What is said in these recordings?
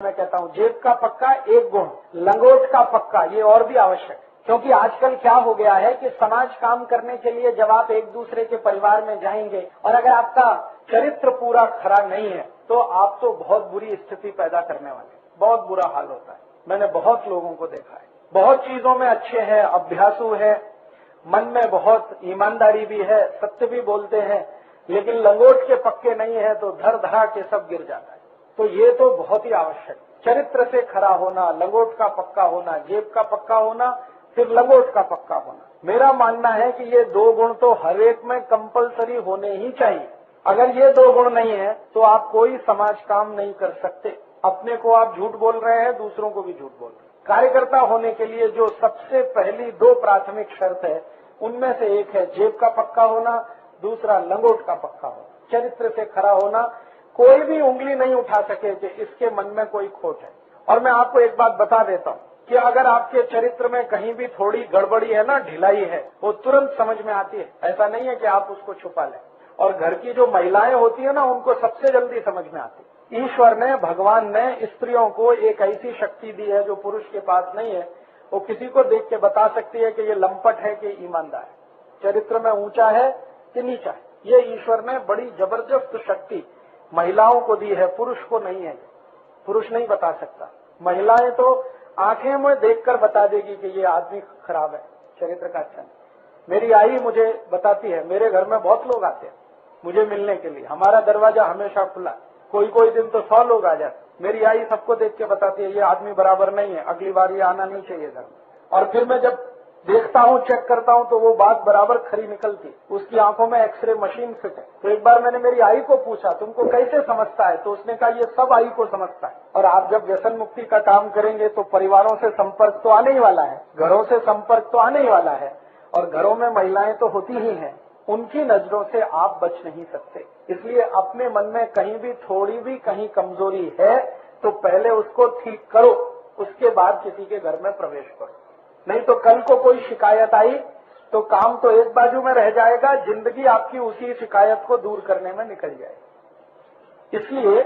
मैं कहता हूँ जेब का पक्का एक गुण, लंगोट का पक्का ये और भी आवश्यक है। क्योंकि आजकल क्या हो गया है कि समाज काम करने के लिए जब आप एक दूसरे के परिवार में जाएंगे और अगर आपका चरित्र पूरा खरा नहीं है तो आप तो बहुत बुरी स्थिति पैदा करने वाले, बहुत बुरा हाल होता है। मैंने बहुत लोगों को देखा है, बहुत चीजों में अच्छे हैं, अभ्यासु है, मन में बहुत ईमानदारी भी है, सत्य भी बोलते हैं, लेकिन लंगोट के पक्के नहीं है तो धर धरा के सब गिर जाता है। तो ये तो बहुत ही आवश्यक, चरित्र से खरा होना, लंगोट का पक्का होना, जेब का पक्का होना, फिर लंगोट का पक्का होना। मेरा मानना है कि ये दो गुण तो हर एक में कंपलसरी होने ही चाहिए। अगर ये दो गुण नहीं है तो आप कोई समाज काम नहीं कर सकते। अपने को आप झूठ बोल रहे हैं, दूसरों को भी झूठ बोल रहे हैं। कार्यकर्ता होने के लिए जो सबसे पहली दो प्राथमिक शर्त है उनमें से एक है जेब का पक्का होना, दूसरा लंगोट का पक्का होना, चरित्र से खरा होना। कोई भी उंगली नहीं उठा सके कि इसके मन में कोई खोट है। और मैं आपको एक बात बता देता हूँ कि अगर आपके चरित्र में कहीं भी थोड़ी गड़बड़ी है ना, ढिलाई है, वो तुरंत समझ में आती है। ऐसा नहीं है कि आप उसको छुपा लें। और घर की जो महिलाएं होती है ना, उनको सबसे जल्दी समझ में आती है। ईश्वर ने, भगवान ने स्त्रियों को एक ऐसी शक्ति दी है जो पुरुष के पास नहीं है। वो किसी को देख के बता सकती है कि ये लंपट है कि ईमानदार है, चरित्र में ऊंचा है कि नीचा है। ये ईश्वर ने बड़ी जबरदस्त शक्ति महिलाओं को दी है, पुरुष को नहीं है। पुरुष नहीं बता सकता। महिलाएं तो आंखें में देखकर बता देगी कि ये आदमी खराब है, चरित्र का अच्छा नहीं। मेरी आई मुझे बताती है, मेरे घर में बहुत लोग आते हैं मुझे मिलने के लिए, हमारा दरवाजा हमेशा खुला, कोई कोई दिन तो 100 लोग आ जाते। मेरी आई सबको देख के बताती है ये आदमी बराबर नहीं है, अगली बार ये आना नहीं चाहिए घर में। और फिर मैं जब देखता हूँ, चेक करता हूँ तो वो बात बराबर खरी निकलती। उसकी आंखों में एक्सरे मशीन फिट है। तो एक बार मैंने मेरी आई को पूछा तुमको कैसे समझता है, तो उसने कहा ये सब आई को समझता है। और आप जब व्यसन मुक्ति का काम करेंगे तो परिवारों से संपर्क तो आने ही वाला है, घरों से संपर्क तो आने ही वाला है, और घरों में महिलाएं तो होती ही हैं। उनकी नजरों से आप बच नहीं सकते। इसलिए अपने मन में कहीं भी थोड़ी भी कहीं कमजोरी है तो पहले उसको ठीक करो, उसके बाद किसी के घर में प्रवेश करो। नहीं तो कल को कोई शिकायत आई तो काम तो एक बाजू में रह जाएगा, जिंदगी आपकी उसी शिकायत को दूर करने में निकल जाएगी। इसलिए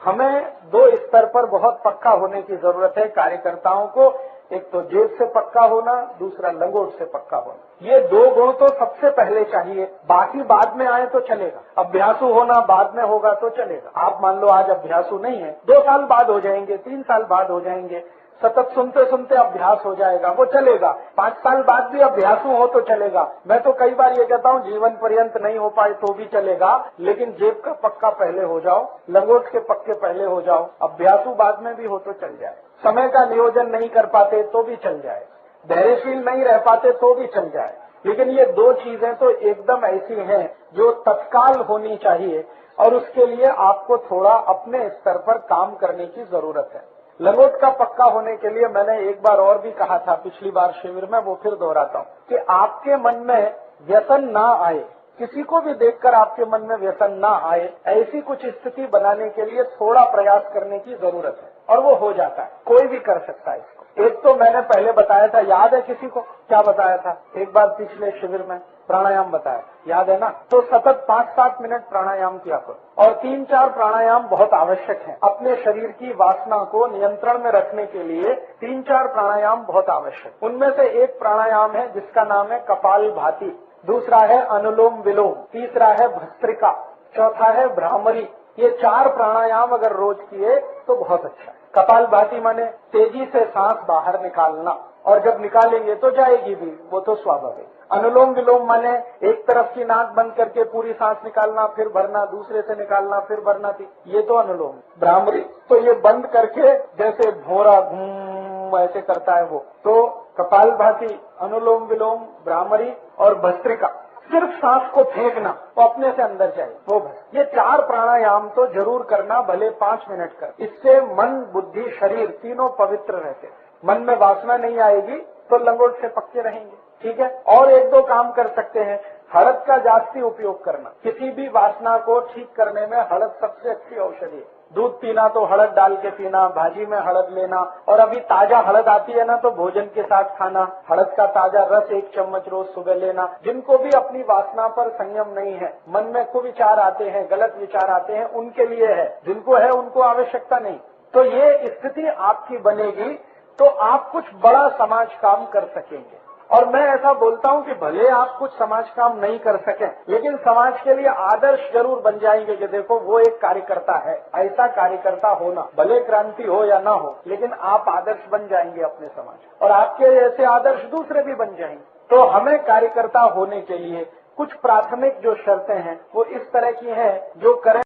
हमें दो स्तर पर बहुत पक्का होने की जरूरत है कार्यकर्ताओं को। एक तो जेब से पक्का होना, दूसरा लंगोट से पक्का होना। ये दो गुण तो सबसे पहले चाहिए, बाकी बाद में आए तो चलेगा। अभ्यासु होना बाद में होगा तो चलेगा। आप मान लो आज अभ्यासु नहीं है, 2 साल बाद हो जाएंगे, 3 साल बाद हो जाएंगे, सतत सुनते सुनते अभ्यास हो जाएगा, वो चलेगा। 5 साल बाद भी अभ्यासु हो तो चलेगा। मैं तो कई बार ये कहता हूँ जीवन पर्यंत नहीं हो पाए तो भी चलेगा, लेकिन जेब का पक्का पहले हो जाओ, लंगोट के पक्के पहले हो जाओ, अभ्यासु बाद में भी हो तो चल जाए। समय का नियोजन नहीं कर पाते तो भी चल जाए, धैर्यशील नहीं रह पाते तो भी चल जाए। लेकिन ये दो चीजें तो एकदम ऐसी हैं जो तत्काल होनी चाहिए, और उसके लिए आपको थोड़ा अपने स्तर पर काम करने की जरूरत है। लंगोट का पक्का होने के लिए मैंने एक बार और भी कहा था पिछली बार शिविर में, वो फिर दोहराता हूँ कि आपके मन में व्यसन ना आए, किसी को भी देखकर आपके मन में व्यसन ना आए, ऐसी कुछ स्थिति बनाने के लिए थोड़ा प्रयास करने की जरूरत है, और वो हो जाता है। कोई भी कर सकता है इसको। एक तो मैंने पहले बताया था, याद है किसी को क्या बताया था? एक बार पिछले शिविर में प्राणायाम बताया, याद है ना? तो सतत 5-7 मिनट प्राणायाम किया करो, और 3-4 प्राणायाम बहुत आवश्यक हैं। अपने शरीर की वासना को नियंत्रण में रखने के लिए 3-4 प्राणायाम बहुत आवश्यक। उनमें से एक प्राणायाम है जिसका नाम है कपालभाति, दूसरा है अनुलोम विलोम, तीसरा है भस्त्रिका, चौथा है भ्रामरी। ये 4 प्राणायाम अगर रोज किए तो बहुत अच्छा है। कपालभाति माने तेजी से सांस बाहर निकालना, और जब निकालेंगे तो जाएगी भी, वो तो स्वाभाविक। अनुलोम विलोम माने एक तरफ की नाक बंद करके पूरी सांस निकालना, फिर भरना, दूसरे से निकालना, फिर भरना थी, ये तो अनुलोम। भ्रामरी तो ये बंद करके जैसे भोरा घूम ऐसे करता है वो। तो कपालभाति, अनुलोम विलोम, भ्रामरी और भस्त्रिका, सिर्फ सांस को फेंकना, वो अपने से अंदर जाए, वो बस। ये 4 प्राणायाम तो जरूर करना, भले 5 मिनट कर। इससे मन, बुद्धि, शरीर तीनों पवित्र रहते। मन में वासना नहीं आएगी तो लंगोट से पक्के रहेंगे, ठीक है। और 1-2 काम कर सकते हैं। हळद का जास्ती उपयोग करना, किसी भी वासना को ठीक करने में हळद सबसे अच्छी औषधि है। दूध पीना तो हळद डाल के पीना, भाजी में हळद लेना, और अभी ताजा हळद आती है ना तो भोजन के साथ खाना। हळद का ताजा रस 1 चम्मच रोज सुबह लेना। जिनको भी अपनी वासना पर संयम नहीं है, मन में कुविचार आते हैं, गलत विचार आते हैं, उनके लिए है। जिनको है उनको आवश्यकता नहीं, तो ये स्थिति आपकी बनेगी तो आप कुछ बड़ा समाज काम कर सकेंगे। और मैं ऐसा बोलता हूं कि भले आप कुछ समाज काम नहीं कर सकें, लेकिन समाज के लिए आदर्श जरूर बन जाएंगे कि देखो वो एक कार्यकर्ता है। ऐसा कार्यकर्ता होना, भले क्रांति हो या ना हो, लेकिन आप आदर्श बन जाएंगे अपने समाज, और आपके ऐसे आदर्श दूसरे भी बन जाएंगे। तो हमें कार्यकर्ता होने के लिए कुछ प्राथमिक जो शर्तें हैं वो इस तरह की हैं जो करें